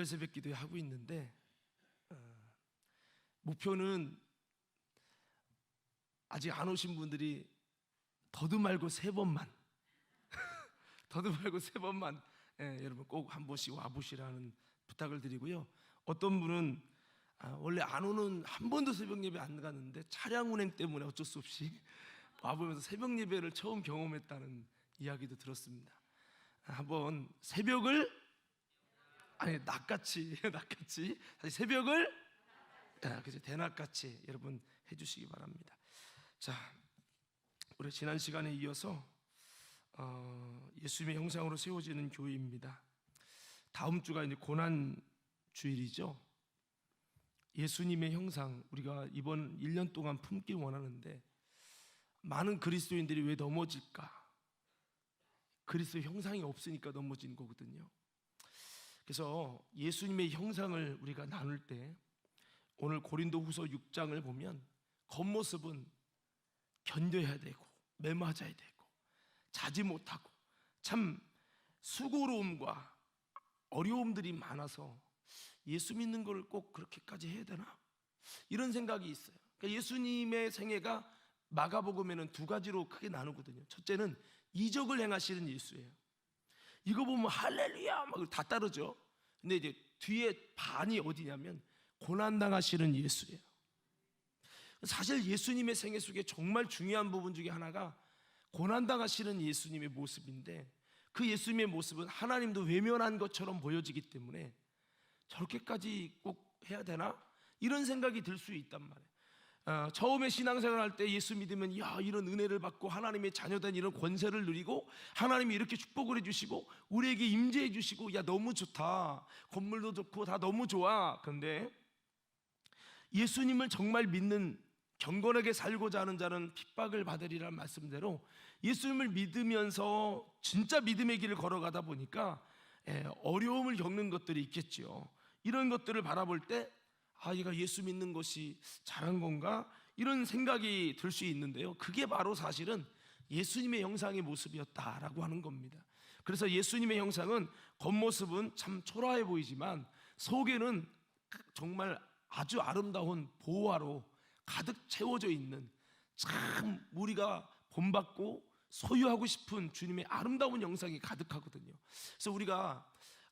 한별 새벽 기도회 하고 있는데 목표는 아직 안 오신 분들이 더도 말고 3번만 더도 말고 3번만 여러분 꼭 한 번씩 와보시라는 부탁을 드리고요. 어떤 분은 원래 안 오는 한 번도 새벽 예배 안 갔는데 차량 운행 때문에 어쩔 수 없이 와보면서 새벽 예배를 처음 경험했다는 이야기도 들었습니다. 한번 새벽을 낮같이 다시 새벽을 대낮같이 여러분 해주시기 바랍니다. 자, 우리 지난 시간에 이어서 예수님의 형상으로 세워지는 교회입니다. 다음 주가 이제 고난 주일이죠. 예수님의 형상 우리가 이번 1년 동안 품길 원하는데 많은 그리스도인들이 왜 넘어질까? 그리스도의 형상이 없으니까 넘어진 거거든요. 그래서 예수님의 형상을 우리가 나눌 때 오늘 고린도후서 6장을 보면 겉모습은 견뎌야 되고 매맞아야 되고 자지 못하고 참 수고로움과 어려움들이 많아서 예수 믿는 걸 꼭 그렇게까지 해야 되나? 이런 생각이 있어요. 그러니까 예수님의 생애가 마가복음에는 2가지로 크게 나누거든요. 첫째는 이적을 행하시는 예수예요. 이거 보면 할렐루야 막 다 따르죠. 근데 이제 뒤에 반이 어디냐면 고난당하시는 예수예요. 사실 예수님의 생애 속에 정말 중요한 부분 중에 하나가 고난당하시는 예수님의 모습인데 그 예수님의 모습은 하나님도 외면한 것처럼 보여지기 때문에 저렇게까지 꼭 해야 되나? 이런 생각이 들 수 있단 말이에요. 처음에 신앙생활 할 때 예수 믿으면 야 이런 은혜를 받고 하나님의 자녀된 이런 권세를 누리고 하나님이 이렇게 축복을 해주시고 우리에게 임재해 주시고 야 너무 좋다, 건물도 좋고 다 너무 좋아. 그런데 예수님을 정말 믿는 경건하게 살고자 하는 자는 핍박을 받으리라는 말씀대로 예수님을 믿으면서 진짜 믿음의 길을 걸어가다 보니까 어려움을 겪는 것들이 있겠죠. 이런 것들을 바라볼 때 얘가 예수 믿는 것이 잘한 건가? 이런 생각이 들 수 있는데요. 그게 바로 사실은 예수님의 형상의 모습이었다라고 하는 겁니다. 그래서 예수님의 형상은 겉모습은 참 초라해 보이지만 속에는 정말 아주 아름다운 보화로 가득 채워져 있는 참 우리가 본받고 소유하고 싶은 주님의 아름다운 형상이 가득하거든요. 그래서 우리가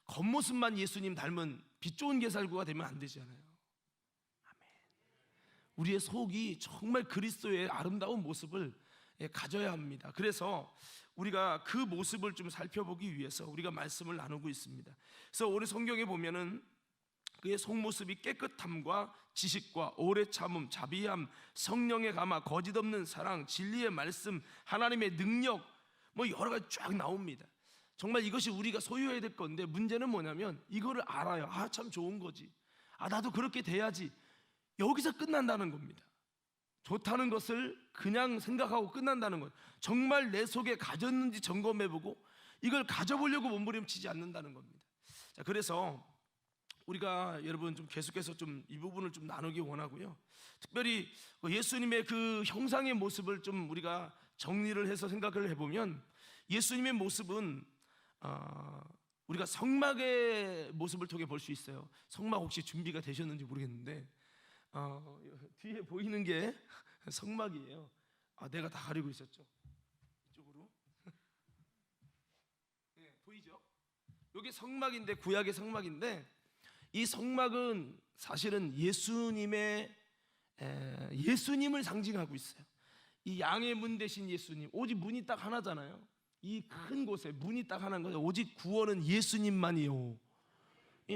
겉모습만 예수님 닮은 빛 좋은 게살구가 되면 안 되잖아요. 우리의 속이 정말 그리스도의 아름다운 모습을 가져야 합니다. 그래서 우리가 그 모습을 좀 살펴보기 위해서 우리가 말씀을 나누고 있습니다. 그래서 오늘 성경에 보면은 그의 속모습이 깨끗함과 지식과 오래 참음, 자비함, 성령의 감화, 거짓 없는 사랑, 진리의 말씀, 하나님의 능력 뭐 여러 가지 쫙 나옵니다. 정말 이것이 우리가 소유해야 될 건데 문제는 뭐냐면 이거를 알아요. 참 좋은 거지. 나도 그렇게 돼야지. 여기서 끝난다는 겁니다. 좋다는 것을 그냥 생각하고 끝난다는 것. 정말 내 속에 가졌는지 점검해보고 이걸 가져보려고 몸부림치지 않는다는 겁니다. 자, 그래서 우리가 여러분 좀 계속해서 좀 이 부분을 좀 나누기 원하고요. 특별히 예수님의 그 형상의 모습을 좀 우리가 정리를 해서 생각을 해보면 예수님의 모습은 우리가 성막의 모습을 통해 볼 수 있어요. 성막 혹시 준비가 되셨는지 모르겠는데 뒤에 보이는 게 성막이에요. 내가 다 가리고 있었죠. 이쪽으로 네, 보이죠? 이게 성막인데 구약의 성막인데 이 성막은 사실은 예수님을 상징하고 있어요. 이 양의 문 대신 예수님, 오직 문이 딱 하나잖아요. 이 큰 곳에 문이 딱 하나인 거예요. 오직 구원은 예수님만이요.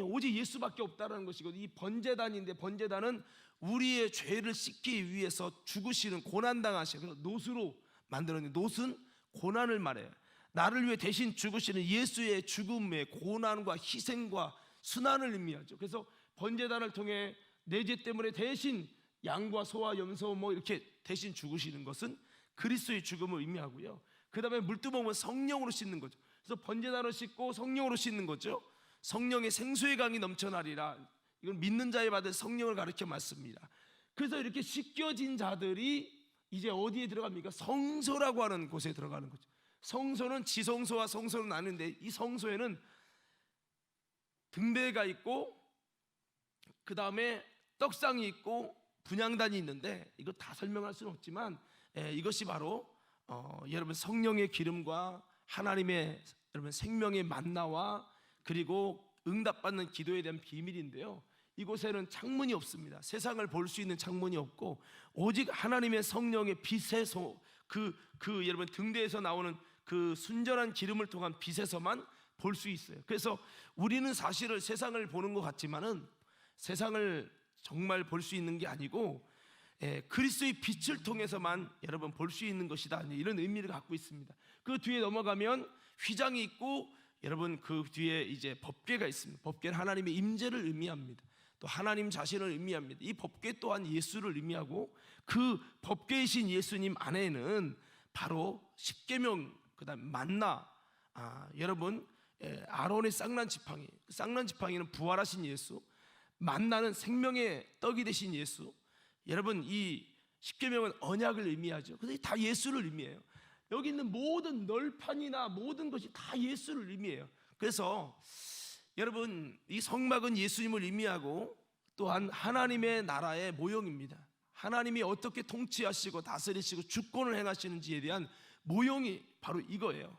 오직 예수밖에 없다는 것이거든요. 이 번제단인데 번제단은 우리의 죄를 씻기 위해서 죽으시는 고난당하시는 노스로 만들었는데 노스는 고난을 말해요. 나를 위해 대신 죽으시는 예수의 죽음의 고난과 희생과 순환을 의미하죠. 그래서 번제단을 통해 내 죄 때문에 대신 양과 소와 염소 뭐 이렇게 대신 죽으시는 것은 그리스도의 죽음을 의미하고요. 그 다음에 물두멍은 성령으로 씻는 거죠. 그래서 번제단을 씻고 성령으로 씻는 거죠. 성령의 생수의 강이 넘쳐나리라. 이건 믿는 자에 받을 성령을 가르쳐 맞습니다. 그래서 이렇게 씻겨진 자들이 이제 어디에 들어갑니까? 성소라고 하는 곳에 들어가는 거죠. 성소는 지성소와 성소는 나는데 이 성소에는 등대가 있고 그 다음에 떡상이 있고 분향단이 있는데 이거 다 설명할 수는 없지만 이것이 바로 여러분 성령의 기름과 하나님의 여러분 생명의 만나와 그리고 응답받는 기도에 대한 비밀인데요. 이곳에는 창문이 없습니다. 세상을 볼 수 있는 창문이 없고 오직 하나님의 성령의 빛에서 그 여러분 등대에서 나오는 그 순전한 기름을 통한 빛에서만 볼 수 있어요. 그래서 우리는 사실을 세상을 보는 것 같지만은 세상을 정말 볼 수 있는 게 아니고 그리스도의 빛을 통해서만 여러분 볼 수 있는 것이다, 이런 의미를 갖고 있습니다. 그 뒤에 넘어가면 휘장이 있고 여러분 그 뒤에 이제 법궤가 있습니다. 법궤는 하나님의 임재를 의미합니다. 또 하나님 자신을 의미합니다. 이 법궤 또한 예수를 의미하고 그 법궤이신 예수님 안에는 바로 십계명, 그다음 만나, 여러분 아론의 쌍난 지팡이, 쌍난 지팡이는 부활하신 예수, 만나는 생명의 떡이 되신 예수. 여러분 이 십계명은 언약을 의미하죠. 그래서 다 예수를 의미해요. 여기 있는 모든 널판이나 모든 것이 다 예수를 의미해요. 그래서 여러분 이 성막은 예수님을 의미하고 또한 하나님의 나라의 모형입니다. 하나님이 어떻게 통치하시고 다스리시고 주권을 행하시는지에 대한 모형이 바로 이거예요.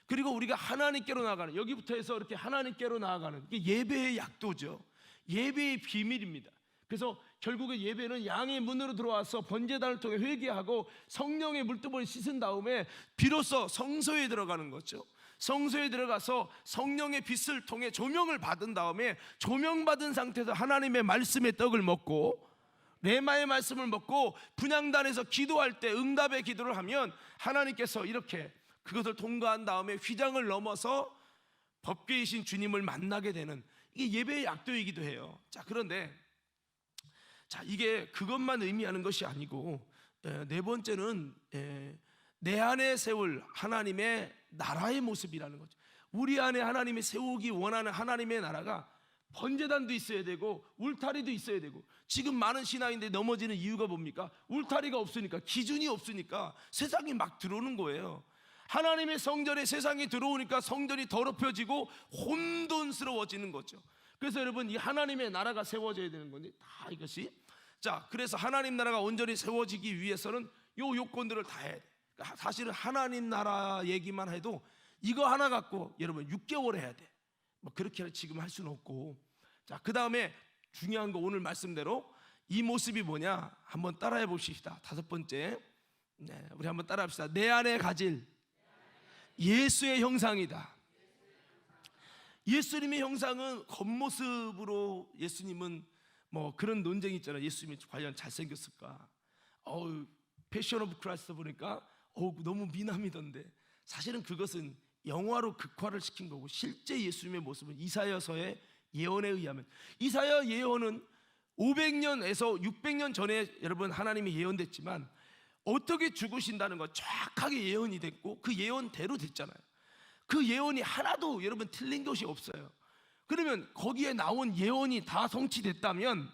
그리고 우리가 하나님께로 나아가는, 여기부터 해서 이렇게 하나님께로 나아가는 이게 예배의 약도죠. 예배의 비밀입니다. 그래서 결국에 예배는 양의 문으로 들어와서 번제단을 통해 회개하고 성령의 물두번을 씻은 다음에 비로소 성소에 들어가는 거죠. 성소에 들어가서 성령의 빛을 통해 조명을 받은 다음에 조명받은 상태에서 하나님의 말씀의 떡을 먹고 레마의 말씀을 먹고 분향단에서 기도할 때 응답의 기도를 하면 하나님께서 이렇게 그것을 통과한 다음에 휘장을 넘어서 법궤이신 주님을 만나게 되는, 이게 예배의 약도이기도 해요. 자, 그런데 이게 그것만 의미하는 것이 아니고 네 번째는 내 안에 세울 하나님의 나라의 모습이라는 거죠. 우리 안에 하나님이 세우기 원하는 하나님의 나라가 번제단도 있어야 되고 울타리도 있어야 되고, 지금 많은 신앙인들이 넘어지는 이유가 뭡니까? 울타리가 없으니까, 기준이 없으니까 세상이 막 들어오는 거예요. 하나님의 성전에 세상이 들어오니까 성전이 더럽혀지고 혼돈스러워지는 거죠. 그래서 여러분 이 하나님의 나라가 세워져야 되는 건데 다 이것이, 자, 그래서 하나님 나라가 온전히 세워지기 위해서는 요 요건들을 다 해야 돼. 그러니까 사실은 하나님 나라 얘기만 해도 이거 하나 갖고 여러분 6개월 해야 돼. 뭐 그렇게 지금 할 수는 없고. 자, 그 다음에 중요한 거 오늘 말씀대로 이 모습이 뭐냐 한번 따라해 봅시다. 다섯 번째, 우리 한번 따라합시다. 내 안에 가질 예수의 형상이다. 예수님의 형상은 겉모습으로 예수님은 뭐 그런 논쟁이 있잖아요. 예수님이 과연 잘생겼을까? 패션 오브 크라이스트 보니까 너무 미남이던데, 사실은 그것은 영화로 극화를 시킨 거고 실제 예수님의 모습은 이사야서의 예언에 의하면, 이사야 예언은 500년에서 600년 전에 여러분 하나님이 예언됐지만 어떻게 죽으신다는 거 정확하게 예언이 됐고 그 예언대로 됐잖아요. 그 예언이 하나도 여러분 틀린 것이 없어요. 그러면 거기에 나온 예언이 다 성취됐다면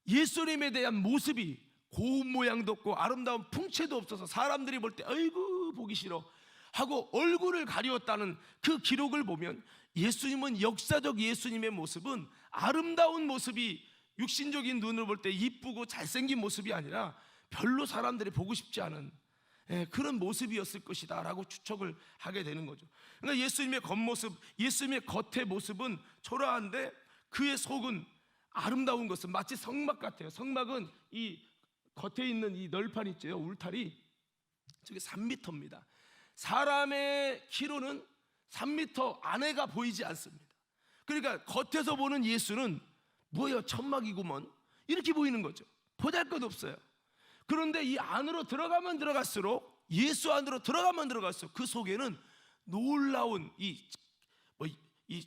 예수님에 대한 모습이 고운 모양도 없고 아름다운 풍채도 없어서 사람들이 볼 때 아이고 보기 싫어 하고 얼굴을 가리웠다는 그 기록을 보면 예수님은, 역사적 예수님의 모습은 아름다운 모습이 육신적인 눈으로 볼 때 이쁘고 잘생긴 모습이 아니라 별로 사람들이 보고 싶지 않은 그런 모습이었을 것이다 라고 추측을 하게 되는 거죠. 그러니까 예수님의 겉모습, 예수님의 겉의 모습은 초라한데 그의 속은 아름다운 것은 마치 성막 같아요. 성막은 이 겉에 있는 이 널판 있죠, 울타리, 저게 3m입니다 사람의 키로는 3m 안에가 보이지 않습니다. 그러니까 겉에서 보는 예수는 뭐예요, 천막이구먼 이렇게 보이는 거죠. 보잘것없어요. 그런데 이 안으로 들어가면 들어갈수록, 예수 안으로 들어가면 들어갈수록 그 속에는 놀라운 이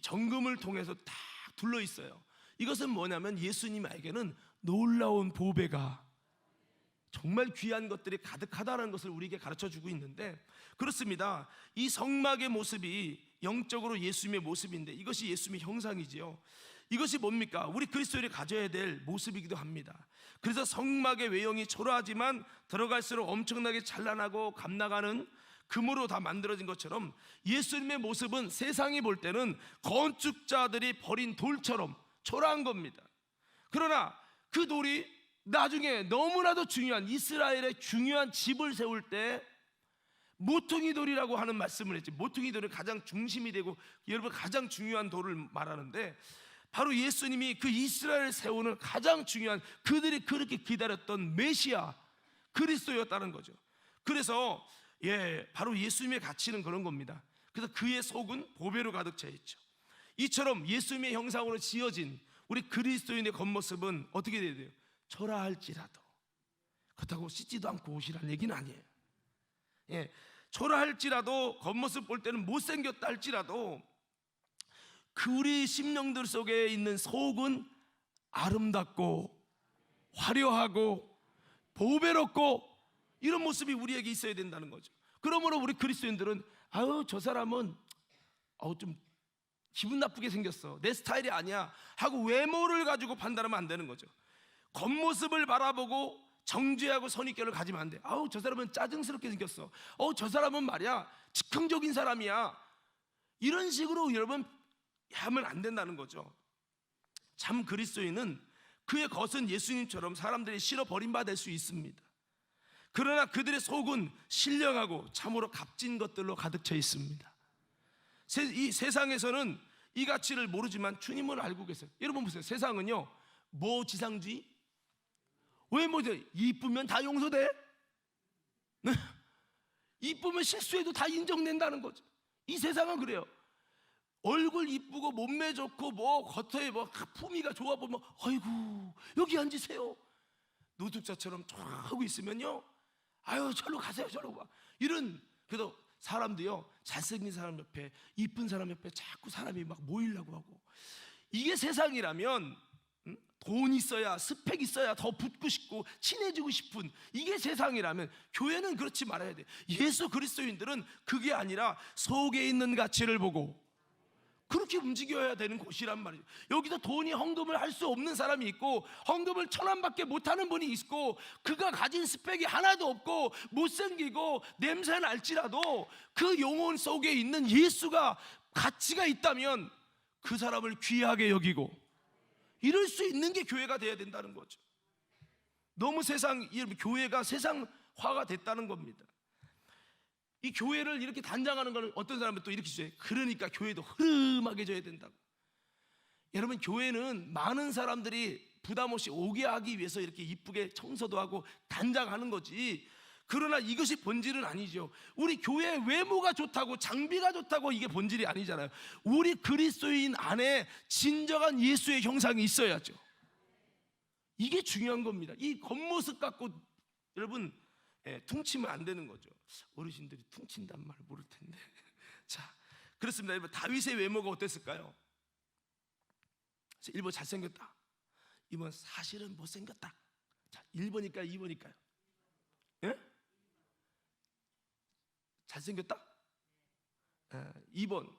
정금을 통해서 딱 둘러 있어요. 이것은 뭐냐면 예수님에게는 놀라운 보배가, 정말 귀한 것들이 가득하다는 것을 우리에게 가르쳐주고 있는데, 그렇습니다. 이 성막의 모습이 영적으로 예수님의 모습인데 이것이 예수님의 형상이지요. 이것이 뭡니까? 우리 그리스도인이 가져야 될 모습이기도 합니다. 그래서 성막의 외형이 초라하지만 들어갈수록 엄청나게 찬란하고 감나가는 금으로 다 만들어진 것처럼 예수님의 모습은 세상이 볼 때는 건축자들이 버린 돌처럼 초라한 겁니다. 그러나 그 돌이 나중에 너무나도 중요한 이스라엘의 중요한 집을 세울 때 모퉁이 돌이라고 하는 말씀을 했지. 모퉁이 돌이 가장 중심이 되고 여러분 가장 중요한 돌을 말하는데, 바로 예수님이 그 이스라엘 세우는 가장 중요한, 그들이 그렇게 기다렸던 메시아 그리스도였다는 거죠. 그래서 바로 예수님의 가치는 그런 겁니다. 그래서 그의 속은 보배로 가득 차 있죠. 이처럼 예수님의 형상으로 지어진 우리 그리스도인의 겉모습은 어떻게 돼야 돼요? 초라할지라도, 그렇다고 씻지도 않고 오시라는 얘기는 아니에요. 초라할지라도, 겉모습 볼 때는 못생겼다 할지라도 그 우리 심령들 속에 있는 속은 아름답고 화려하고 보배롭고 이런 모습이 우리에게 있어야 된다는 거죠. 그러므로 우리 그리스도인들은 저 사람은 좀 기분 나쁘게 생겼어, 내 스타일이 아니야 하고 외모를 가지고 판단하면 안 되는 거죠. 겉모습을 바라보고 정죄하고 선입견을 가지면 안 돼. 저 사람은 짜증스럽게 생겼어, 저 사람은 말이야 즉흥적인 사람이야, 이런 식으로 여러분 하면 안 된다는 거죠. 참 그리스도인은 그의 겉은 예수님처럼 사람들이 싫어 버림받을 수 있습니다. 그러나 그들의 속은 신령하고 참으로 값진 것들로 가득 차 있습니다. 이 세상에서는 이 가치를 모르지만 주님은 알고 계세요. 여러분 보세요. 세상은요, 뭐 지상주의? 왜 이쁘면 다 용서돼? 이쁘면 실수해도 다 인정된다는 거죠. 이 세상은 그래요. 얼굴 이쁘고 몸매 좋고 뭐 겉에 뭐 품위가 좋아 보면 아이고 여기 앉으세요, 노숙자처럼 쫙 하고 있으면요, 절로 가세요, 절로 가. 그래도 사람도요, 잘생긴 사람 옆에 이쁜 사람 옆에 자꾸 사람이 막 모이려고 하고, 이게 세상이라면 돈 있어야, 스펙 있어야 더 붙고 싶고 친해지고 싶은, 이게 세상이라면 교회는 그렇지 말아야 돼. 예수 그리스도인들은 그게 아니라 속에 있는 가치를 보고 그렇게 움직여야 되는 곳이란 말이에요. 여기서 돈이 헌금을 할 수 없는 사람이 있고 헌금을 1,000원밖에 못하는 분이 있고 그가 가진 스펙이 하나도 없고 못생기고 냄새 날지라도 그 영혼 속에 있는 예수가 가치가 있다면 그 사람을 귀하게 여기고 이럴 수 있는 게 교회가 돼야 된다는 거죠. 너무 교회가 세상화가 됐다는 겁니다. 이 교회를 이렇게 단장하는 걸 어떤 사람은 또 이렇게 주세요. 그러니까 교회도 흐름하게 져야 된다고. 여러분, 교회는 많은 사람들이 부담 없이 오게 하기 위해서 이렇게 이쁘게 청소도 하고 단장하는 거지, 그러나 이것이 본질은 아니죠. 우리 교회 외모가 좋다고 장비가 좋다고 이게 본질이 아니잖아요. 우리 그리스도인 안에 진정한 예수의 형상이 있어야죠. 이게 중요한 겁니다. 이 겉모습 갖고 여러분 퉁치면 안 되는 거죠. 어르신들이 퉁친단 말을 모를 텐데. 자, 그렇습니다. 여러분, 다윗의 외모가 어땠을까요? 1번 잘생겼다, 2번 사실은 못생겼다. 자, 1번일까요, 2번일까요? 예? 잘생겼다? 2번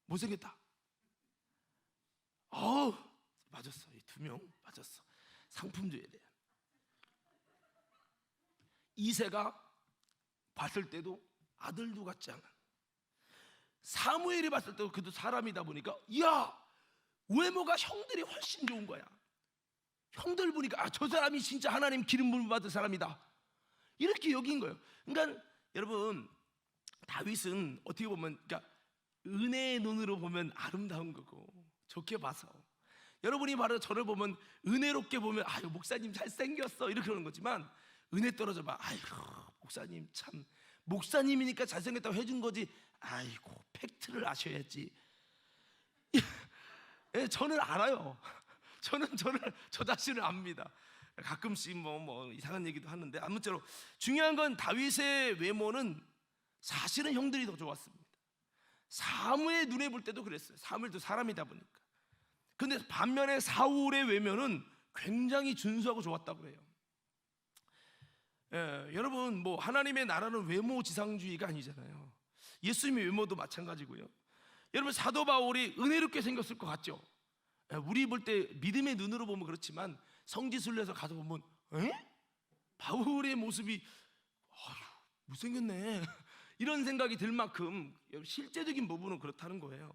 못생겼다. 맞았어. 이 2명 맞았어. 상품 줘야 돼. 이새가 봤을 때도 아들도 같지 않아. 사무엘이 봤을 때도 그도 사람이다 보니까 외모가 형들이 훨씬 좋은 거야. 형들 보니까 저 사람이 진짜 하나님 기름 부음 받은 사람이다, 이렇게 여긴 거예요. 그러니까 여러분, 다윗은 어떻게 보면 은혜의 눈으로 보면 아름다운 거고 좋게 봐서, 여러분이 바로 저를 보면 은혜롭게 보면 목사님 잘생겼어 이렇게 그러는 거지만, 은혜 떨어져 봐, 목사님 참 목사님이니까 잘생겼다고 해준 거지, 팩트를 아셔야지. 저는 알아요. 저는 저 자신을 압니다. 가끔씩 뭐 이상한 얘기도 하는데, 아무쪼록 중요한 건 다윗의 외모는 사실은 형들이 더 좋았습니다. 사무엘 눈에 볼 때도 그랬어요. 사무엘도 사람이다 보니까. 근데 반면에 사울의 외모는 굉장히 준수하고 좋았다고 해요. 여러분, 하나님의 나라는 외모 지상주의가 아니잖아요. 예수님의 외모도 마찬가지고요. 여러분, 사도 바울이 은혜롭게 생겼을 것 같죠? 우리 볼 때 믿음의 눈으로 보면 그렇지만 성지순례에서 가서 보면 바울의 모습이 못생겼네 이런 생각이 들 만큼 실제적인 부분은 그렇다는 거예요.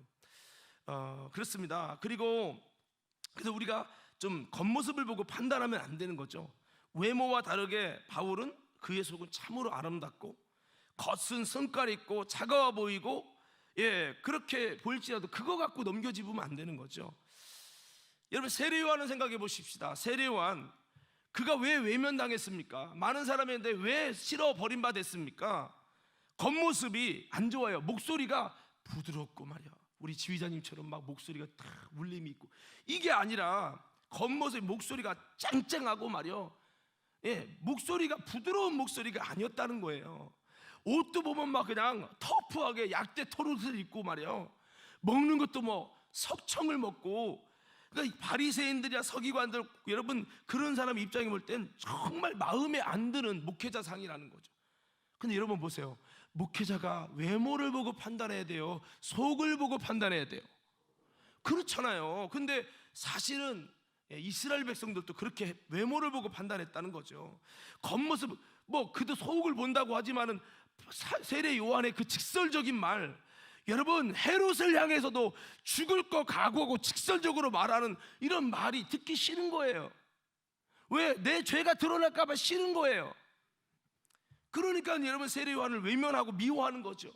그렇습니다. 그리고 그래서 우리가 좀 겉모습을 보고 판단하면 안 되는 거죠. 외모와 다르게 바울은 그의 속은 참으로 아름답고 겉은 성깔 있고 차가워 보이고 그렇게 보일지라도 그거 갖고 넘겨짚으면 안 되는 거죠. 여러분, 세례 요한을 생각해 보십시다. 세례 요한, 그가 왜 외면당했습니까? 많은 사람인데 왜 싫어 버림받았습니까? 겉모습이 안 좋아요. 목소리가 부드럽고 말이야, 우리 지휘자님처럼 막 목소리가 딱 울림이 있고, 이게 아니라 겉모습 목소리가 쨍쨍하고 말이야, 목소리가 부드러운 목소리가 아니었다는 거예요. 옷도 보면 막 그냥 터프하게 약대 털옷을 입고 말이야, 먹는 것도 뭐 석청을 먹고, 그러니까 바리새인들이야 서기관들, 여러분 그런 사람 입장에 볼 땐 정말 마음에 안 드는 목회자상이라는 거죠. 근데 여러분 보세요, 목회자가 외모를 보고 판단해야 돼요? 속을 보고 판단해야 돼요? 그렇잖아요. 근데 사실은 이스라엘 백성들도 그렇게 외모를 보고 판단했다는 거죠. 겉모습, 뭐 그도 속을 본다고 하지만은 세례 요한의 그 직설적인 말, 여러분 헤롯을 향해서도 죽을 거 각오하고 직설적으로 말하는 이런 말이 듣기 싫은 거예요. 왜? 내 죄가 드러날까 봐 싫은 거예요. 그러니까 여러분 세례 요한을 외면하고 미워하는 거죠.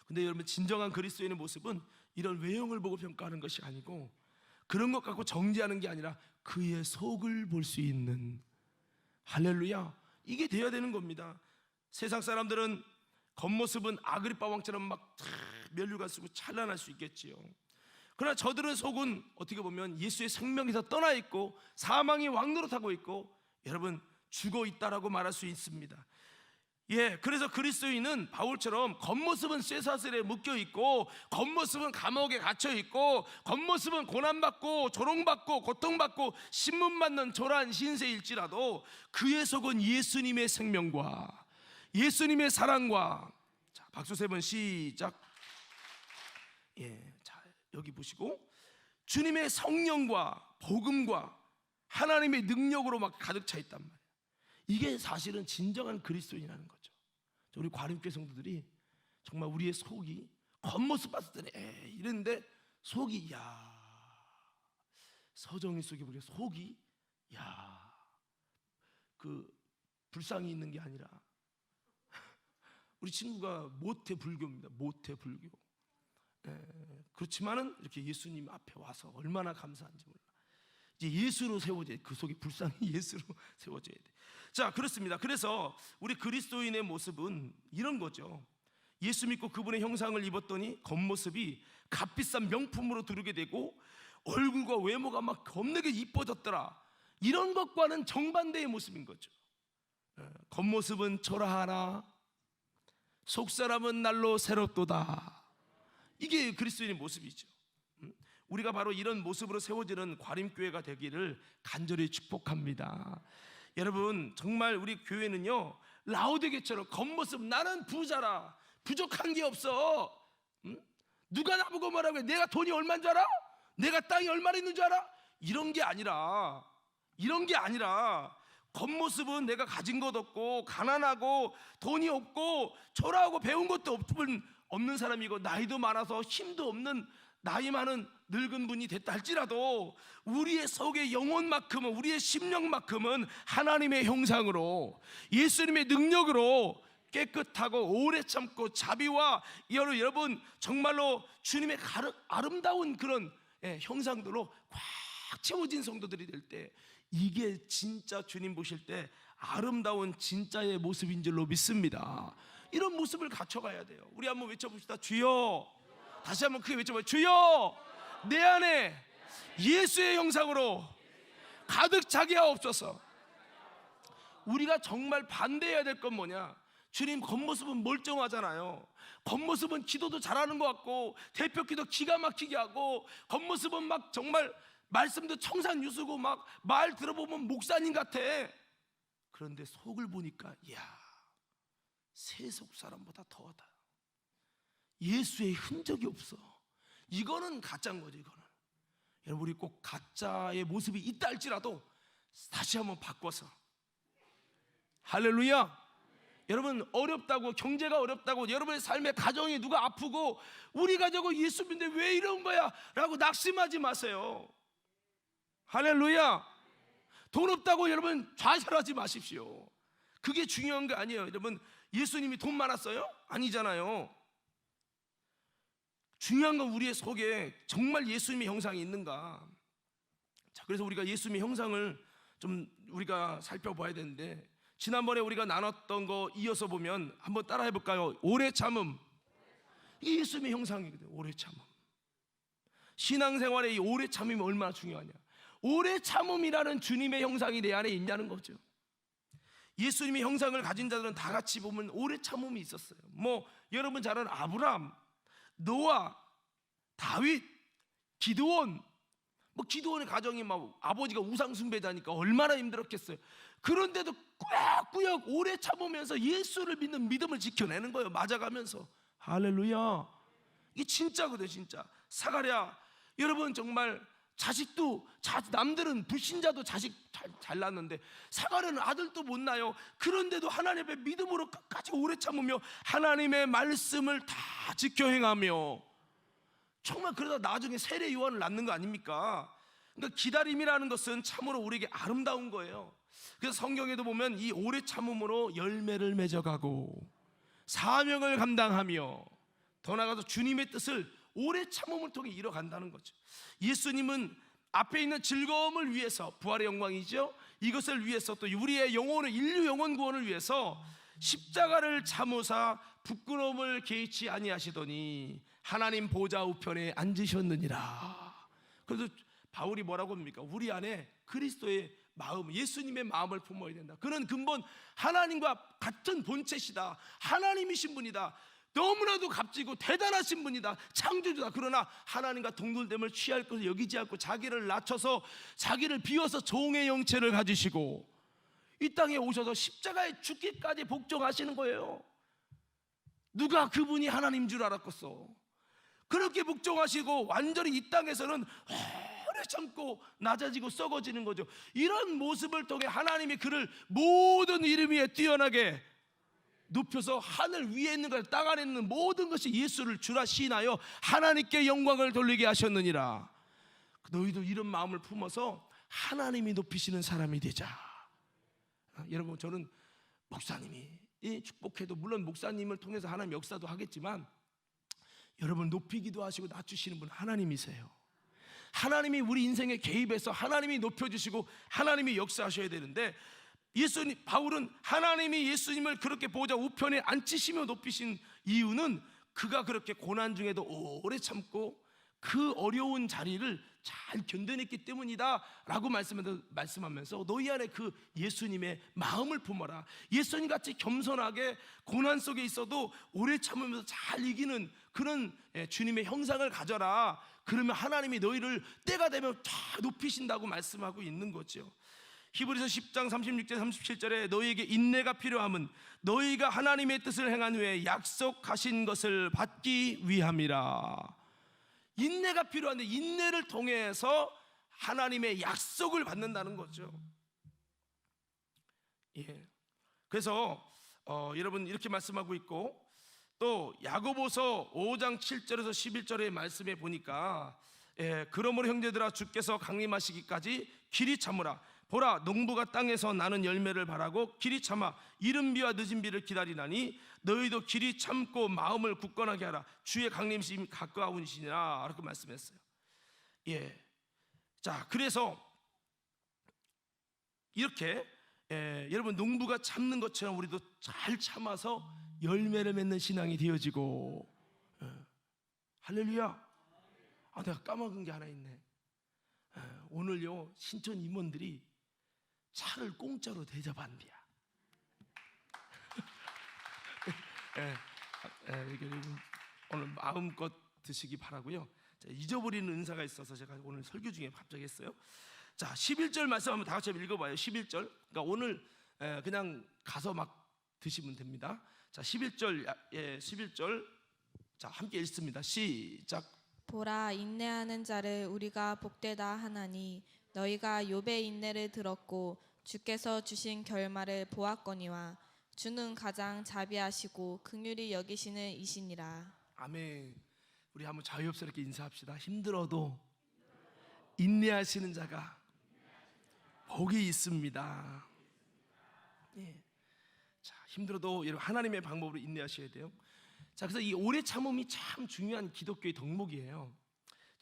근데 여러분, 진정한 그리스도인의 모습은 이런 외형을 보고 평가하는 것이 아니고, 그런 것 갖고 정죄하는 게 아니라 그의 속을 볼 수 있는, 할렐루야, 이게 돼야 되는 겁니다. 세상 사람들은 겉모습은 아그리빠 왕처럼 막 면류관 쓰고 찬란할 수 있겠지요. 그러나 저들은 속은 어떻게 보면 예수의 생명에서 떠나 있고 사망이 왕노릇하고 있고, 여러분 죽어 있다라고 말할 수 있습니다. 그래서 그리스도인은 바울처럼 겉모습은 쇠사슬에 묶여 있고, 겉모습은 감옥에 갇혀 있고, 겉모습은 고난받고 조롱받고 고통받고 신문받는 초라한 신세일지라도 그의 속은 예수님의 생명과 예수님의 사랑과, 자, 박수 세 번 시작. 자, 여기 보시고, 주님의 성령과 복음과 하나님의 능력으로 막 가득 차 있단 말이에요. 이게 사실은 진정한 그리스도인이라는 거죠. 우리 과림교회 성도들이 정말 우리의 속이 겉모습 봤을 때는 이랬는데 속이 서정희 속에 보니까 속이 그 불상이 있는 게 아니라, 우리 친구가 모태 불교입니다. 모태 불교. 그렇지만은 이렇게 예수님 앞에 와서 얼마나 감사한지 몰라. 이제 예수로 세워져야 돼. 그 속에 불쌍히 예수로 세워져야 돼. 자, 그렇습니다. 그래서 우리 그리스도인의 모습은 이런 거죠. 예수 믿고 그분의 형상을 입었더니 겉모습이 값비싼 명품으로 두르게 되고 얼굴과 외모가 막 겁나게 이뻐졌더라. 이런 것과는 정반대의 모습인 거죠. 겉모습은 초라하나 속사람은 날로 새롭도다. 이게 그리스도인의 모습이죠. 우리가 바로 이런 모습으로 세워지는 과림교회가 되기를 간절히 축복합니다. 여러분, 정말 우리 교회는요, 라오디게처럼 겉모습 나는 부자라, 부족한 게 없어, 누가 나보고 뭐라고 해, 내가 돈이 얼마인 줄 알아? 내가 땅이 얼마나 있는 줄 알아? 이런 게 아니라 겉모습은 내가 가진 것 없고 가난하고 돈이 없고 초라하고 배운 것도 없는 사람이고 나이도 많아서 힘도 없는 나이 많은 늙은 분이 됐다 할지라도 우리의 속의 영혼만큼은, 우리의 심령만큼은 하나님의 형상으로 예수님의 능력으로 깨끗하고 오래 참고 자비와 여러분 정말로 주님의 아름다운 그런 형상들로 꽉 채워진 성도들이 될 때, 이게 진짜 주님 보실 때 아름다운 진짜의 모습인 줄로 믿습니다. 이런 모습을 갖춰가야 돼요. 우리 한번 외쳐봅시다. 주여. 다시 한번 크게 외쳐봐요. 주여, 내 안에 예수의 형상으로 가득 차게 하옵소서. 우리가 정말 반대해야 될 건 뭐냐? 주님 겉모습은 멀쩡하잖아요. 겉모습은 기도도 잘하는 것 같고 대표 기도 기가 막히게 하고, 겉모습은 막 정말 말씀도 청산유수고 막 말 들어보면 목사님 같아. 그런데 속을 보니까 세속 사람보다 더하다. 예수의 흔적이 없어. 이거는 가짜인 거죠. 이거는 여러분, 우리 꼭 가짜의 모습이 있다 할지라도 다시 한번 바꿔서, 할렐루야, 여러분 어렵다고, 경제가 어렵다고, 여러분의 삶의 가정이 누가 아프고 우리 가족은 예수 믿는데 왜 이런 거야 라고 낙심하지 마세요. 할렐루야. 돈 없다고 여러분 좌절하지 마십시오. 그게 중요한 게 아니에요. 여러분 예수님이 돈 많았어요? 아니잖아요. 중요한 건 우리의 속에 정말 예수님의 형상이 있는가. 자, 그래서 우리가 예수님의 형상을 좀 우리가 살펴봐야 되는데, 지난번에 우리가 나눴던 거 이어서 보면 한번 따라해 볼까요? 오래 참음. 이게 예수님의 형상이거든요. 오래 참음. 신앙생활에 이 오래 참음이 얼마나 중요하냐. 오래 참음이라는 주님의 형상이 내 안에 있냐는 거죠. 예수님의 형상을 가진 자들은 다 같이 보면 오래 참음이 있었어요. 뭐 여러분 잘 아는 아브라함, 노아, 다윗, 기드온. 뭐 기드온의 가정이 막 아버지가 우상 숭배자니까 얼마나 힘들었겠어요. 그런데도 꾸역꾸역 오래 참으면서 예수를 믿는 믿음을 지켜내는 거예요. 맞아가면서. 할렐루야. 이게 진짜거든요. 진짜. 사가랴, 여러분 정말 자식도, 남들은 불신자도 자식 잘 낳는데 사가랴는 아들도 못 낳아요. 그런데도 하나님의 믿음으로 끝까지 오래 참으며 하나님의 말씀을 다 지켜 행하며, 정말 그러다 나중에 세례 요한을 낳는 거 아닙니까? 그러니까 기다림이라는 것은 참으로 우리에게 아름다운 거예요. 그래서 성경에도 보면 이 오래 참음으로 열매를 맺어가고 사명을 감당하며, 더 나아가서 주님의 뜻을 오래 참음을 통해 이뤄간다는 거죠. 예수님은 앞에 있는 즐거움을 위해서, 부활의 영광이죠, 이것을 위해서, 또 우리의 영혼을, 인류 영혼 구원을 위해서 십자가를 참으사 부끄러움을 개의치 아니하시더니 하나님 보좌 우편에 앉으셨느니라. 그래서 바울이 뭐라고 합니까? 우리 안에 그리스도의 마음, 예수님의 마음을 품어야 된다. 그는 근본 하나님과 같은 본체시다. 하나님이신 분이다. 너무나도 값지고 대단하신 분이다. 창조주다. 그러나 하나님과 동등됨을 취할 것을 여기지 않고 자기를 낮춰서, 자기를 비워서 종의 형체를 가지시고 이 땅에 오셔서 십자가에 죽기까지 복종하시는 거예요. 누가 그분이 하나님 줄 알았겠어. 그렇게 복종하시고 완전히 이 땅에서는 오래 참고 낮아지고 썩어지는 거죠. 이런 모습을 통해 하나님이 그를 모든 이름 위에 뛰어나게 높여서 하늘 위에 있는 것, 땅 아래 있는 모든 것이 예수를 주라 시인하여 하나님께 영광을 돌리게 하셨느니라. 너희도 이런 마음을 품어서 하나님이 높이시는 사람이 되자. 여러분, 저는 목사님이 축복해도 물론 목사님을 통해서 하나님 역사도 하겠지만, 여러분 높이기도 하시고 낮추시는 분 하나님이세요. 하나님이 우리 인생에 개입해서 하나님이 높여주시고 하나님이 역사하셔야 되는데, 예수님, 바울은 하나님이 예수님을 그렇게 보좌 우편에 앉히시며 높이신 이유는 그가 그렇게 고난 중에도 오래 참고 그 어려운 자리를 잘 견뎌냈기 때문이다 라고 말씀하면서 너희 안에 그 예수님의 마음을 품어라. 예수님같이 겸손하게 고난 속에 있어도 오래 참으면서 잘 이기는 그런 주님의 형상을 가져라. 그러면 하나님이 너희를 때가 되면 다 높이신다고 말씀하고 있는 거죠. 히브리서 10장 36절 37절에 너희에게 인내가 필요함은 너희가 하나님의 뜻을 행한 후에 약속하신 것을 받기 위함이라. 인내가 필요한데 인내를 통해서 하나님의 약속을 받는다는 거죠. 예. 그래서 여러분 이렇게 말씀하고 있고, 또 야고보서 5장 7절에서 11절의 말씀에 보니까 그러므로 형제들아 주께서 강림하시기까지 길이 참으라. 보라, 농부가 땅에서 나는 열매를 바라고 길이 참아 이른 비와 늦은 비를 기다리나니 너희도 길이 참고 마음을 굳건하게 하라. 주의 강림심이 가까우시니라. 이렇게 말씀했어요. 예. 자, 그래서 이렇게 여러분 농부가 참는 것처럼 우리도 잘 참아서 열매를 맺는 신앙이 되어지고, 할렐루야. 내가 까먹은 게 하나 있네. 오늘요 신촌 임원들이 차를 공짜로 대접한대야. 오늘 마음껏 드시기 바라고요. 자, 잊어버리는 은사가 있어서 제가 오늘 설교 중에 갑자기 했어요. 자, 11절 말씀 한번 다 같이 읽어봐요. 11절. 그러니까 오늘 그냥 가서 막 드시면 됩니다. 자, 11절, 11절. 자, 함께 읽습니다. 시작. 보라, 인내하는 자를 우리가 복되다 하나니 너희가 욥의 인내를 들었고 주께서 주신 결말을 보았거니와 주는 가장 자비하시고 긍휼히 여기시는 이시니라. 아멘. 우리 한번 자유롭게 인사합시다. 힘들어도 인내하시는 자가 복이 있습니다. 예. 자, 힘들어도 여러분 하나님의 방법으로 인내하셔야 돼요. 자, 그래서 이 오래 참음이 참 중요한 기독교의 덕목이에요.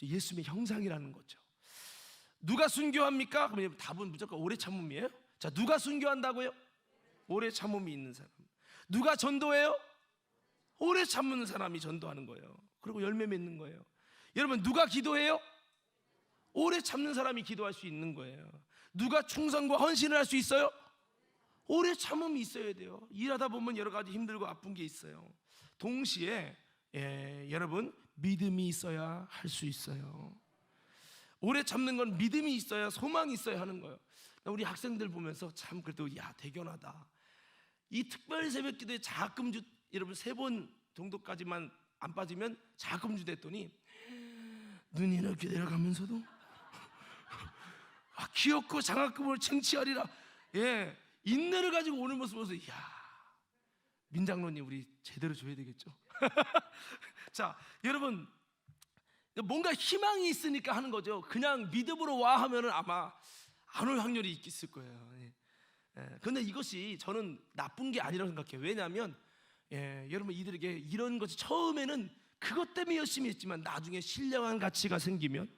예수님의 형상이라는 거죠. 누가 순교합니까? 그러면 답은 무조건 오래 참음이에요. 자, 누가 순교한다고요? 오래 참음이 있는 사람. 누가 전도해요? 오래 참는 사람이 전도하는 거예요. 그리고 열매 맺는 거예요. 여러분, 누가 기도해요? 오래 참는 사람이 기도할 수 있는 거예요. 누가 충성과 헌신을 할 수 있어요? 오래 참음이 있어야 돼요. 일하다 보면 여러 가지 힘들고 아픈 게 있어요. 동시에 여러분, 믿음이 있어야 할 수 있어요. 오래 참는 건 믿음이 있어야, 소망이 있어야 하는 거예요. 우리 학생들 보면서 참 그래도 대견하다. 이 특별 새벽 기도에 자금주 여러분 3번 정도까지만 안 빠지면 자금주 됐더니 눈이 이렇게 내려가면서도 귀엽고 장학금을 쟁취하리라. 인내를 가지고 오는 모습 보면서 민장로님 우리 제대로 줘야 되겠죠. 자, 여러분, 뭔가 희망이 있으니까 하는 거죠. 그냥 믿음으로 와 하면은 아마 안 올 확률이 있을 거예요. 그런데 이것이 저는 나쁜 게 아니라고 생각해요. 왜냐하면 여러분, 이들에게 이런 것이 처음에는 그것 때문에 열심히 했지만 나중에 신령한 가치가 생기면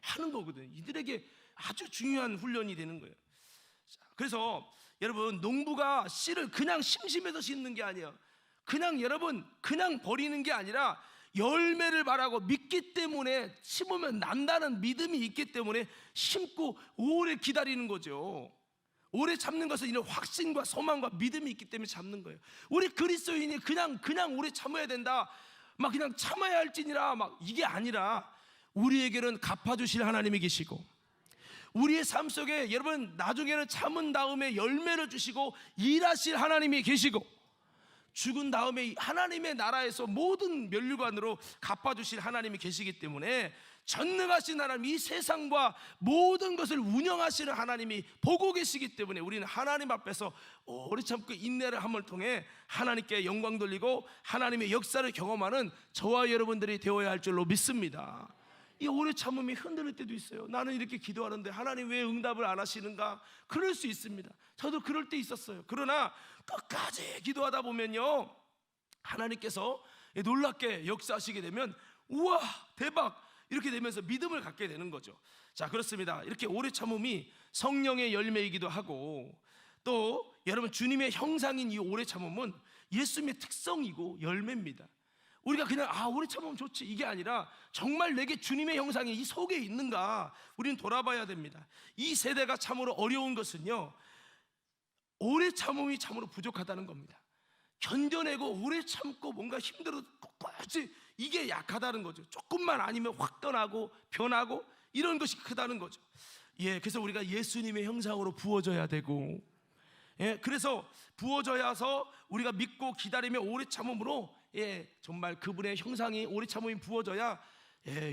하는 거거든요. 이들에게 아주 중요한 훈련이 되는 거예요. 자, 그래서 여러분, 농부가 씨를 그냥 심심해서 심는 게 아니에요. 그냥 여러분 그냥 버리는 게 아니라 열매를 바라고 믿기 때문에, 심으면 난다는 믿음이 있기 때문에 심고 오래 기다리는 거죠. 오래 참는 것은 이런 확신과 소망과 믿음이 있기 때문에 참는 거예요. 우리 그리스도인이 그냥 오래 참아야 된다, 막 그냥 참아야 할지니라, 막 이게 아니라 우리에게는 갚아주실 하나님이 계시고, 우리의 삶 속에 여러분 나중에는 참은 다음에 열매를 주시고 일하실 하나님이 계시고, 죽은 다음에 하나님의 나라에서 모든 면류관으로 갚아주실 하나님이 계시기 때문에 전능하신 하나님, 이 세상과 모든 것을 운영하시는 하나님이 보고 계시기 때문에 우리는 하나님 앞에서 오래 참고 인내를 함을 통해 하나님께 영광 돌리고 하나님의 역사를 경험하는 저와 여러분들이 되어야 할 줄로 믿습니다. 이 오래 참음이 흔들릴 때도 있어요. 나는 이렇게 기도하는데 하나님 왜 응답을 안 하시는가? 그럴 수 있습니다. 저도 그럴 때 있었어요. 그러나 끝까지 기도하다 보면요, 하나님께서 놀랍게 역사하시게 되면 우와 대박 이렇게 되면서 믿음을 갖게 되는 거죠. 자, 그렇습니다. 이렇게 오래 참음이 성령의 열매이기도 하고, 또 여러분 주님의 형상인 이 오래 참음은 예수님의 특성이고 열매입니다. 우리가 그냥 오래 참으면 좋지 이게 아니라 정말 내게 주님의 형상이 이 속에 있는가 우리는 돌아봐야 됩니다. 이 세대가 참으로 어려운 것은요, 오래 참음이 참으로 부족하다는 겁니다. 견뎌내고 오래 참고 뭔가 힘들어도 끝까지 이게 약하다는 거죠. 조금만 아니면 확 떠나고 변하고 이런 것이 크다는 거죠. 그래서 우리가 예수님의 형상으로 부어져야 되고, 그래서 부어져야서 우리가 믿고 기다리며 오래 참음으로 정말 그분의 형상이 오래 참음이 부어져야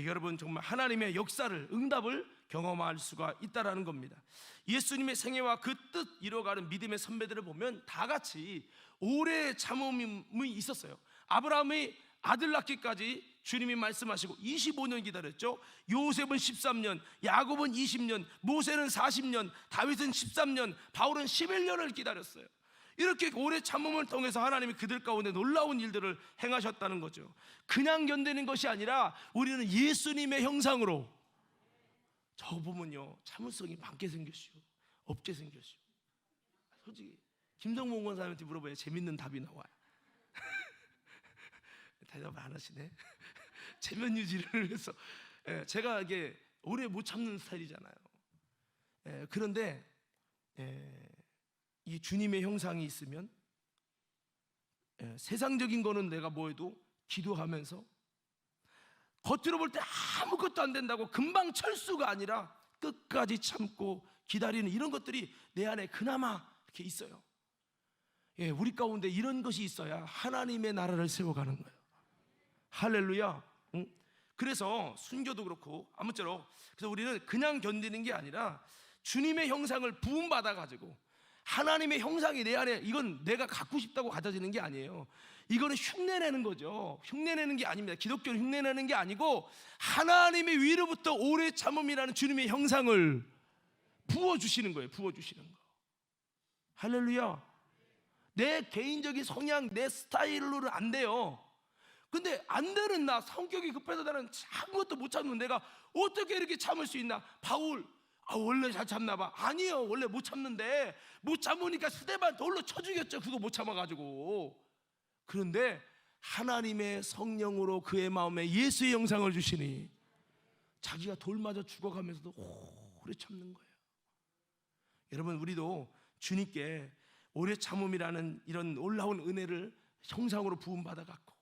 여러분 정말 하나님의 역사를, 응답을 경험할 수가 있다라는 겁니다. 예수님의 생애와 그 뜻 이뤄가는 믿음의 선배들을 보면 다 같이 오래 참음이 있었어요. 아브라함이 아들 낳기까지 주님이 말씀하시고 25년 기다렸죠. 요셉은 13년, 야곱은 20년, 모세는 40년, 다윗은 13년, 바울은 11년을 기다렸어요. 이렇게 오래 참음을 통해서 하나님이 그들 가운데 놀라운 일들을 행하셨다는 거죠. 그냥 견디는 것이 아니라 우리는 예수님의 형상으로, 저 보면요 참을성이 많게 생겼어요, 없게 생겼어요. 솔직히 김성봉 권사님한테 물어봐야 재밌는 답이 나와요. 대답을 안 하시네. 체면 유지를 해서 제가 이게 오래 못 참는 스타일이잖아요. 그런데 이 주님의 형상이 있으면 세상적인 거는 내가 뭐해도 기도하면서, 겉으로 볼 때 아무것도 안 된다고 금방 철수가 아니라 끝까지 참고 기다리는 이런 것들이 내 안에 그나마 이렇게 있어요. 우리 가운데 이런 것이 있어야 하나님의 나라를 세워가는 거예요. 할렐루야. 그래서 순교도 그렇고 아무쪼록, 그래서 우리는 그냥 견디는 게 아니라 주님의 형상을 부음받아 가지고 하나님의 형상이 내 안에, 이건 내가 갖고 싶다고 가져지는 게 아니에요. 이거는 흉내내는 거죠. 흉내내는 게 아닙니다. 기독교는 흉내내는 게 아니고 하나님의 위로부터 오래 참음이라는 주님의 형상을 부어주시는 거예요. 부어주시는 거. 할렐루야. 내 개인적인 성향, 내 스타일로는 안 돼요. 근데 안 되는 나, 성격이 급해서 나는 아무것도 못 참는 내가 어떻게 이렇게 참을 수 있나? 바울, 원래 잘 참나 봐. 아니요, 원래 못 참는데 못 참으니까 스데반 돌로 쳐 죽였죠. 그거 못 참아가지고. 그런데 하나님의 성령으로 그의 마음에 예수의 형상을 주시니 자기가 돌 맞아 죽어가면서도 오래 참는 거예요. 여러분, 우리도 주님께 오래 참음이라는 이런 놀라운 은혜를 형상으로 부음받아갖고,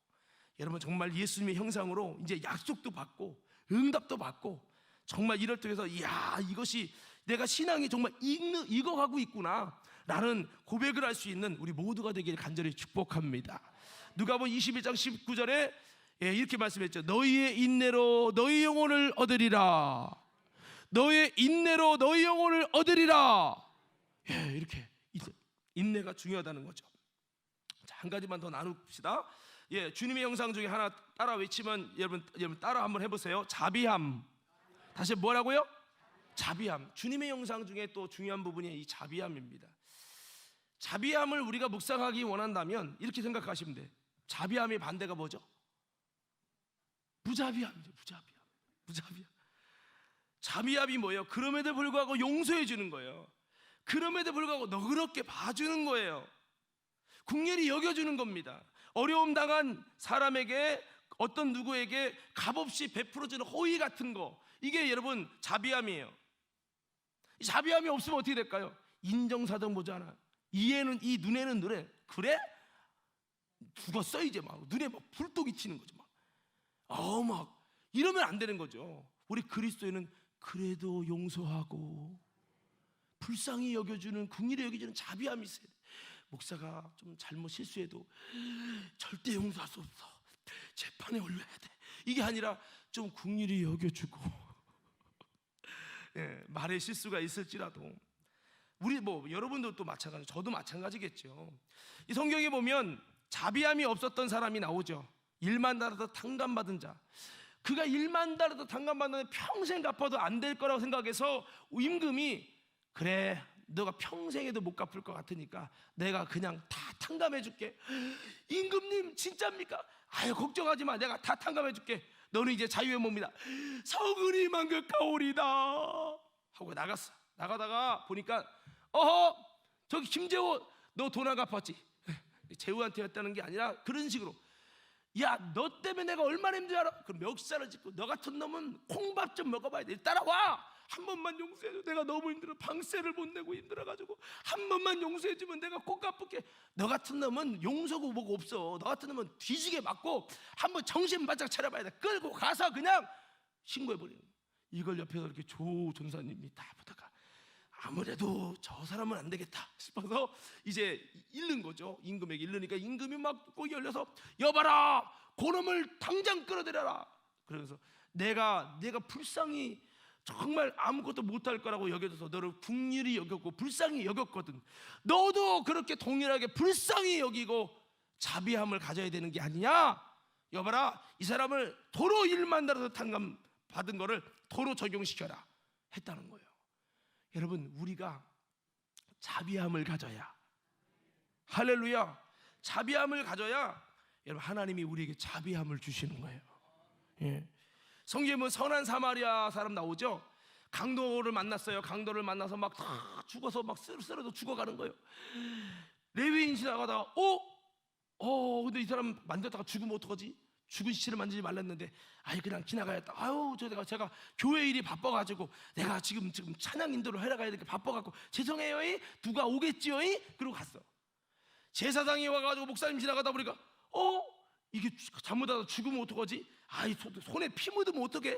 여러분 정말 예수님의 형상으로 이제 약속도 받고 응답도 받고, 정말 이럴 때에서 이야, 이것이 내가 신앙이 정말 익어가고 있구나 라는 고백을 할 수 있는 우리 모두가 되기를 간절히 축복합니다. 누가복음 21장 19절에 이렇게 말씀했죠. 너희의 인내로 너희 영혼을 얻으리라. 너의 인내로 너희 영혼을 얻으리라. 이렇게 인내가 중요하다는 거죠. 자, 한 가지만 더 나눕시다. 주님의 형상 중에 하나 따라 외치면 여러분 따라 한번 해보세요. 자비함. 다시 뭐라고요? 자비함. 주님의 형상 중에 또 중요한 부분이 이 자비함입니다. 자비함을 우리가 묵상하기 원한다면 이렇게 생각하시면 돼. 자비함의 반대가 뭐죠? 무자비함이죠. 무자비함. 자비함이 뭐예요? 그럼에도 불구하고 용서해 주는 거예요. 그럼에도 불구하고 너그럽게 봐주는 거예요. 긍휼히 여겨주는 겁니다. 어려움 당한 사람에게, 어떤 누구에게 값없이 베풀어주는 호의 같은 거, 이게 여러분 자비함이에요. 이 자비함이 없으면 어떻게 될까요? 인정사정 보잖아. 이에는 이 눈에는 눈에 그래? 죽었어 이제 막 눈에 막 불독이 튀는 거죠. 막 이러면 안 되는 거죠. 우리 그리스도인은 그래도 용서하고 불쌍히 여겨주는, 긍휼히 여겨주는 자비함이 있어야 돼. 목사가 좀 잘못 실수해도 절대 용서할 수 없어, 재판에 올려야 돼, 이게 아니라 좀 긍휼히 여겨주고 말에 실수가 있을지라도 우리 여러분도 또 마찬가지, 저도 마찬가지겠죠. 이 성경에 보면 자비함이 없었던 사람이 나오죠. 일만 달아도 탕감받은 자. 그가 일만 달아도 탕감받는 평생 갚아도 안 될 거라고 생각해서 임금이 그래, 너가 평생에도 못 갚을 것 같으니까 내가 그냥 다 탕감해 줄게. 임금님 진짜입니까? 아유 걱정하지 마, 내가 다 탕감해 줄게. 너는 이제 자유의 몸이다. 서근이 만극하오리다 하고 나갔어. 나가다가 보니까 저기 김재호 너 돈 안 갚았지? 재우한테 였다는 게 아니라 그런 식으로, 야 너 때문에 내가 얼마나 힘들 알아? 그럼 멱살을 짚고 너 같은 놈은 콩밥 좀 먹어봐야 돼. 따라와. 한 번만 용서해줘. 내가 너무 힘들어. 방세를 못 내고 힘들어가지고 한 번만 용서해주면 내가 꼭 갚을게. 너 같은 놈은 용서고 뭐고 없어. 너 같은 놈은 뒤지게 맞고 한번 정신 바짝 차려봐야 돼. 끌고 가서 그냥 신고해버리는 거야. 이걸 옆에서 이렇게 조 전사님이 다 보다가 아무래도 저 사람은 안 되겠다 싶어서 이제 잃는 거죠. 임금에게 잃으니까 임금이 막 꼬기 열려서 여봐라, 그놈을 당장 끌어들여라. 그래서 내가 불쌍히 정말 아무것도 못할 거라고 여겨져서 너를 긍휼히 여겼고 불쌍히 여겼거든. 너도 그렇게 동일하게 불쌍히 여기고 자비함을 가져야 되는 게 아니냐. 여봐라, 이 사람을 도로 일만 달아서 탕감 받은 거를 도로 적용시켜라 했다는 거예요. 여러분, 우리가 자비함을 가져야, 할렐루야, 자비함을 가져야 여러분 하나님이 우리에게 자비함을 주시는 거예요. 성경에 보면 선한 사마리아 사람 나오죠. 강도를 만났어요. 강도를 만나서 막 다 죽어서 막 쓰러져 죽어가는 거예요. 레위인 지나가다가 근데 이 사람 만졌다가 죽으면 어떡하지? 죽은 시체를 만지지 말랬는데 그냥 지나가야겠다. 제가 교회 일이 바빠가지고 내가 지금 찬양 인도를 하러 가야 되니까 바빠갖고 죄송해요. 누가 오겠지요? 그러고 갔어. 제사장이 와가지고 목사님 지나가다 보니까 이게 잘못하다 죽으면 어떡하지? 손에 피 묻으면 어떡해?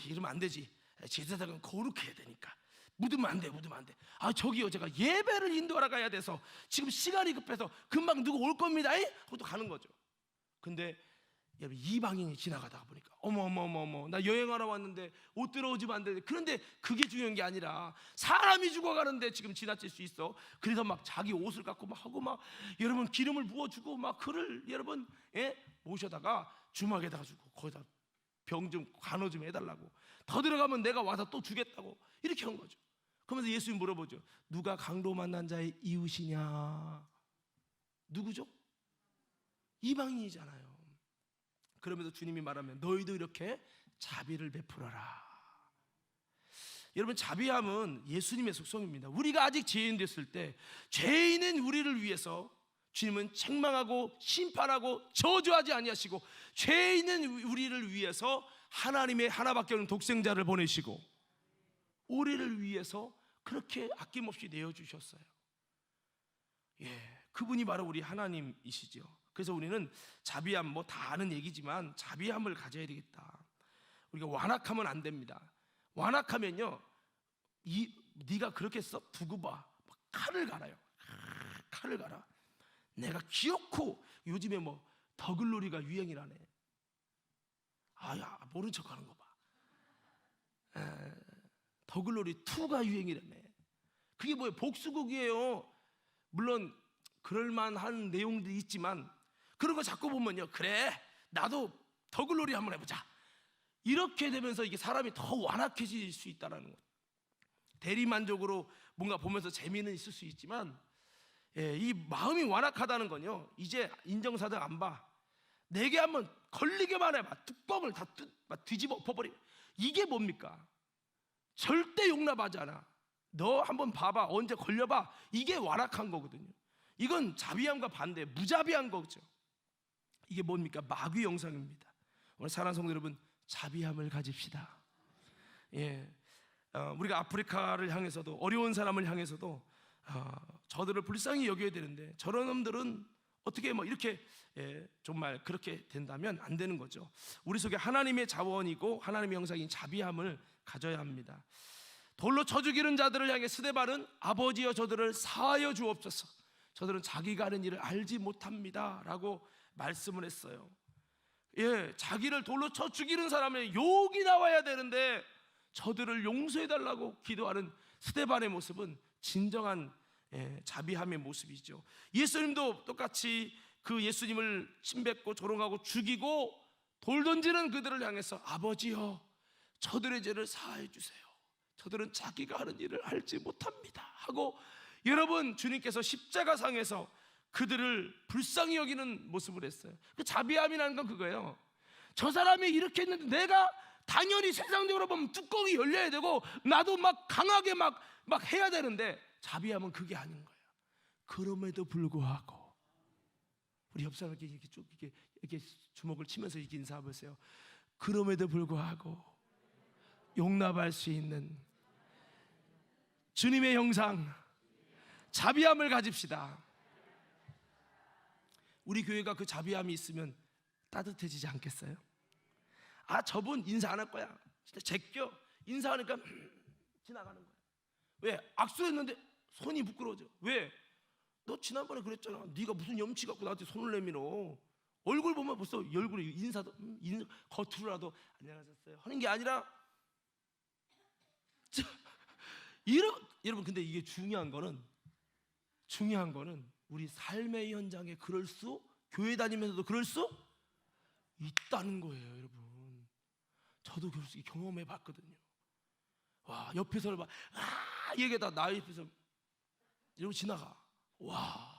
이러면 안 되지. 제사장은 거룩해야 되니까 묻으면 안 돼. 저기요, 제가 예배를 인도하러 가야 돼서 지금 시간이 급해서 금방 누구 올 겁니다. 그것도 가는 거죠. 근데 여러분, 이방인이 지나가다가 보니까 어머 나 여행하러 왔는데 옷 들어오지면 안 되는데, 그런데 그게 중요한 게 아니라 사람이 죽어가는데 지금 지나칠 수 있어. 그래서 막 자기 옷을 갖고 막 하고 막 여러분 기름을 부어주고 막 그를 여러분 모셔다가 주막에다가 주고 거기다 병 좀 간호 좀 해달라고, 더 들어가면 내가 와서 또 주겠다고 이렇게 한 거죠. 그러면서 예수님 물어보죠. 누가 강도 만난 자의 이웃이냐? 누구죠? 이방인이잖아요. 그러면서 주님이 말하면 너희도 이렇게 자비를 베풀어라. 여러분, 자비함은 예수님의 속성입니다. 우리가 아직 죄인 됐을 때 죄인은 우리를 위해서 주님은 책망하고 심판하고 저주하지 아니하시고, 죄인은 우리를 위해서 하나님의 하나밖에 없는 독생자를 보내시고 우리를 위해서 그렇게 아낌없이 내어주셨어요. 그분이 바로 우리 하나님이시죠. 그래서 우리는 자비함, 뭐 다 아는 얘기지만 자비함을 가져야 되겠다. 우리가 완악하면 안 됩니다. 완악하면요, 네가 그렇게 써? 두고 봐. 칼을 갈아요. 칼을 갈아. 내가 기어코, 요즘에 뭐 더글로리가 유행이라네. 아야, 모른 척하는 거 봐. 더글로리 2가 유행이라네. 그게 뭐예요? 복수극이에요. 물론 그럴만한 내용들이 있지만 그런 거 자꾸 보면요, 그래 나도 더글로리 한번 해보자, 이렇게 되면서 이게 사람이 더 완악해질 수 있다는 거예요. 대리만족으로 뭔가 보면서 재미는 있을 수 있지만, 이 마음이 완악하다는 건요, 이제 인정사정 안 봐. 내게 한번 걸리게만 해봐. 뚜껑을 다 뒤집어 엎어버리면 이게 뭡니까? 절대 용납하지 않아. 너 한번 봐봐, 언제 걸려봐. 이게 완악한 거거든요. 이건 자비함과 반대, 무자비한 거죠. 이게 뭡니까? 마귀 영상입니다. 오늘 사랑하는 성도 여러분, 자비함을 가집시다. 우리가 아프리카를 향해서도, 어려운 사람을 향해서도 저들을 불쌍히 여겨야 되는데, 저런 놈들은 어떻게 뭐 이렇게 정말 그렇게 된다면 안 되는 거죠. 우리 속에 하나님의 자원이고 하나님의 형상인 자비함을 가져야 합니다. 돌로 쳐 죽이는 자들을 향해 스데반은 아버지여 저들을 사하여 주옵소서, 저들은 자기가 하는 일을 알지 못합니다 라고 말씀을 했어요. 자기를 돌로 쳐 죽이는 사람의 욕이 나와야 되는데 저들을 용서해 달라고 기도하는 스데반의 모습은 진정한 자비함의 모습이죠. 예수님도 똑같이 그 예수님을 침뱉고 조롱하고 죽이고 돌 던지는 그들을 향해서 아버지여 저들의 죄를 사하여 주세요, 저들은 자기가 하는 일을 알지 못합니다 하고, 여러분, 주님께서 십자가상에서 그들을 불쌍히 여기는 모습을 했어요. 그 자비함이라는 건 그거예요. 저 사람이 이렇게 했는데 내가 당연히 세상적으로 보면 뚜껑이 열려야 되고 나도 막 강하게 막 해야 되는데, 자비함은 그게 아닌 거예요. 그럼에도 불구하고, 우리 옆 사람에게 이렇게 주먹을 치면서 이렇게 인사해 보세요. 그럼에도 불구하고 용납할 수 있는 주님의 형상, 자비함을 가집시다. 우리 교회가 그 자비함이 있으면 따뜻해지지 않겠어요? 저분 인사 안 할 거야, 진짜 제껴 인사하니까 지나가는 거야. 왜? 악수했는데 손이 부끄러워져. 왜? 너 지난번에 그랬잖아. 네가 무슨 염치 갖고 나한테 손을 내밀어. 얼굴 보면 벌써 얼굴에 인사도 겉으로라도 안녕하셨어요 하는 게 아니라 여러분, 근데 이게 중요한 거는 우리 삶의 현장에 교회 다니면서도 그럴 수 있다는 거예요. 여러분, 저도 그렇게 경험해 봤거든요. 와, 옆에서 막 얘기하다 나 옆에서 이러고 지나가. 와.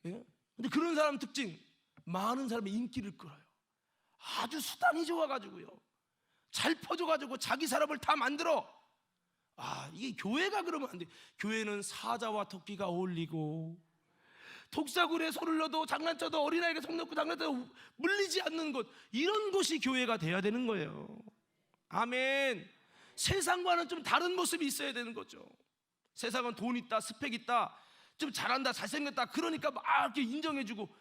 근데 그런 사람 특징, 많은 사람의 인기를 끌어요. 아주 수단이 좋아가지고요, 잘 퍼져가지고 자기 사람을 다 만들어. 이게 교회가 그러면 안 돼. 교회는 사자와 토끼가 어울리고 독사굴에 손을 넣어도 장난쳐도 어린아이가 손 넣고 장난쳐도 물리지 않는 곳, 이런 곳이 교회가 돼야 되는 거예요. 아멘. 세상과는 좀 다른 모습이 있어야 되는 거죠. 세상은 돈 있다, 스펙 있다, 좀 잘한다, 잘생겼다, 그러니까 막 이렇게 인정해주고,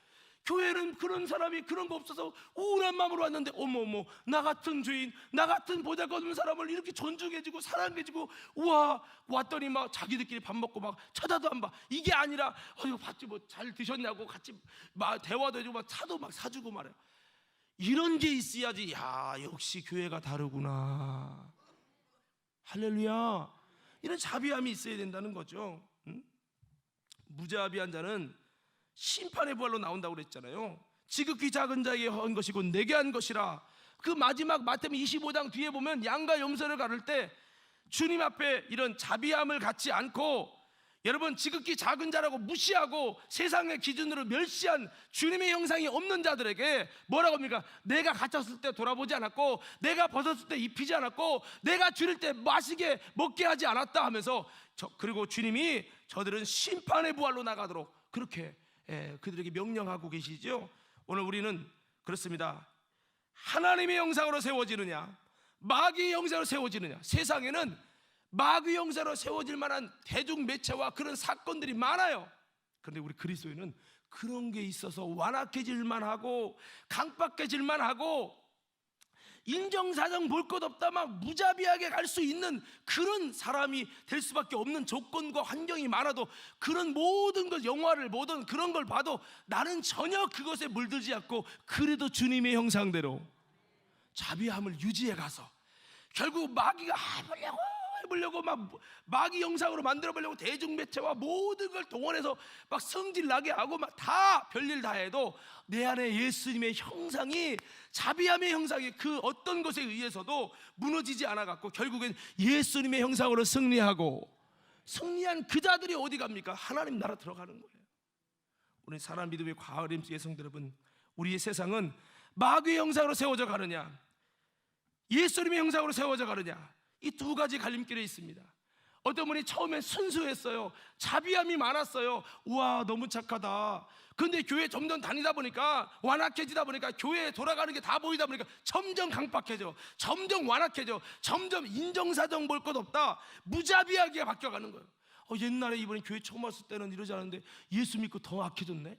교회는 그런 사람이 그런 거 없어서 우울한 마음으로 왔는데 어머 나 같은 죄인, 나 같은 보잘것없는 사람을 이렇게 존중해주고 사랑해주고 우와 왔더니 막 자기들끼리 밥 먹고 막 쳐다도 안 봐. 이게 아니라 이거 봤지 뭐 잘 드셨냐고 같이 막 대화도 해주고 막 차도 막 사주고 말이야. 이런 게 있어야지. 야 역시 교회가 다르구나. 할렐루야. 이런 자비함이 있어야 된다는 거죠. 응? 무자비한 자는 심판의 부활로 나온다고 그랬잖아요. 지극히 작은 자에게 한 것이고 내게 한 것이라. 그 마지막 마태복음 25장 뒤에 보면 양과 염소를 가를 때 주님 앞에 이런 자비함을 갖지 않고 여러분 지극히 작은 자라고 무시하고 세상의 기준으로 멸시한 주님의 형상이 없는 자들에게 뭐라고 합니까? 내가 갇혔을 때 돌아보지 않았고 내가 벗었을 때 입히지 않았고 내가 줄일 때 마시게 먹게 하지 않았다 하면서 그리고 주님이 저들은 심판의 부활로 나가도록 그렇게 그들에게 명령하고 계시죠. 오늘 우리는 그렇습니다. 하나님의 형상으로 세워지느냐 마귀의 형상으로 세워지느냐. 세상에는 마귀 형상으로 세워질 만한 대중 매체와 그런 사건들이 많아요. 그런데 우리 그리스도인은 그런 게 있어서 완악해질만 하고 강박해질만 하고 인정사정 볼 것 없다 막 무자비하게 갈 수 있는 그런 사람이 될 수밖에 없는 조건과 환경이 많아도 그런 모든 것 영화를 보든 그런 걸 봐도 나는 전혀 그것에 물들지 않고 그래도 주님의 형상대로 자비함을 유지해 가서 결국 마귀가 해보려고 막 마귀 형상으로 만들어보려고 대중매체와 모든 걸 동원해서 막 성질나게 하고 막 다 별일 다 해도 내 안에 예수님의 형상이 자비함의 형상이 그 어떤 것에 의해서도 무너지지 않아갖고 결국엔 예수님의 형상으로 승리하고 승리한 그 자들이 어디 갑니까? 하나님 나라 들어가는 거예요. 우리 사랑 믿음의 과거림의 성도 여러분, 우리의 세상은 마귀의 형상으로 세워져 가느냐 예수님의 형상으로 세워져 가느냐 이 두 가지 갈림길에 있습니다. 어떤 분이 처음에 순수했어요. 자비함이 많았어요. 우와 너무 착하다. 근데 교회 점점 다니다 보니까 완악해지다 보니까 교회에 돌아가는 게 다 보이다 보니까 점점 강박해져, 점점 완악해져, 점점 인정사정 볼 것 없다 무자비하게 바뀌어가는 거예요. 옛날에 이번에 교회 처음 왔을 때는 이러지 않았는데 예수 믿고 더 악해졌네.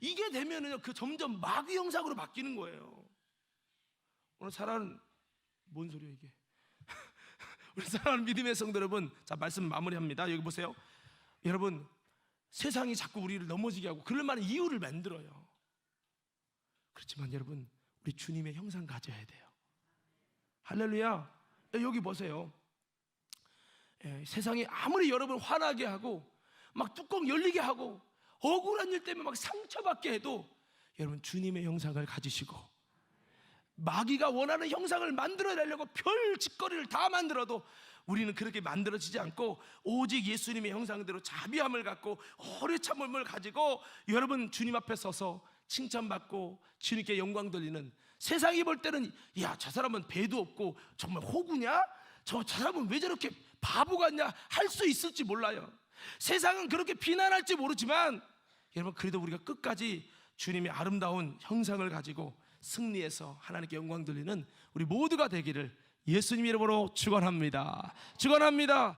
이게 되면은요 그 점점 마귀 형상으로 바뀌는 거예요. 오늘 사랑하는 뭔 소리야 이게? 우리 사랑하는 믿음의 성도 여러분, 자 말씀 마무리합니다. 여기 보세요. 여러분 세상이 자꾸 우리를 넘어지게 하고 그럴 만한 이유를 만들어요. 그렇지만 여러분 우리 주님의 형상 가져야 돼요. 할렐루야. 여기 보세요. 세상이 아무리 여러분 화나게 하고 막 뚜껑 열리게 하고 억울한 일 때문에 막 상처받게 해도 여러분 주님의 형상을 가지시고 마귀가 원하는 형상을 만들어내려고 별 짓거리를 다 만들어도 우리는 그렇게 만들어지지 않고 오직 예수님의 형상대로 자비함을 갖고 오래 참음을 가지고 여러분 주님 앞에 서서 칭찬받고 주님께 영광 돌리는, 세상이 볼 때는 야 저 사람은 배도 없고 정말 호구냐? 저 사람은 왜 저렇게 바보 같냐? 할 수 있을지 몰라요. 세상은 그렇게 비난할지 모르지만 여러분 그래도 우리가 끝까지 주님의 아름다운 형상을 가지고 승리해서 하나님께 영광 돌리는 우리 모두가 되기를 예수님 이름으로 축원합니다. 축원합니다.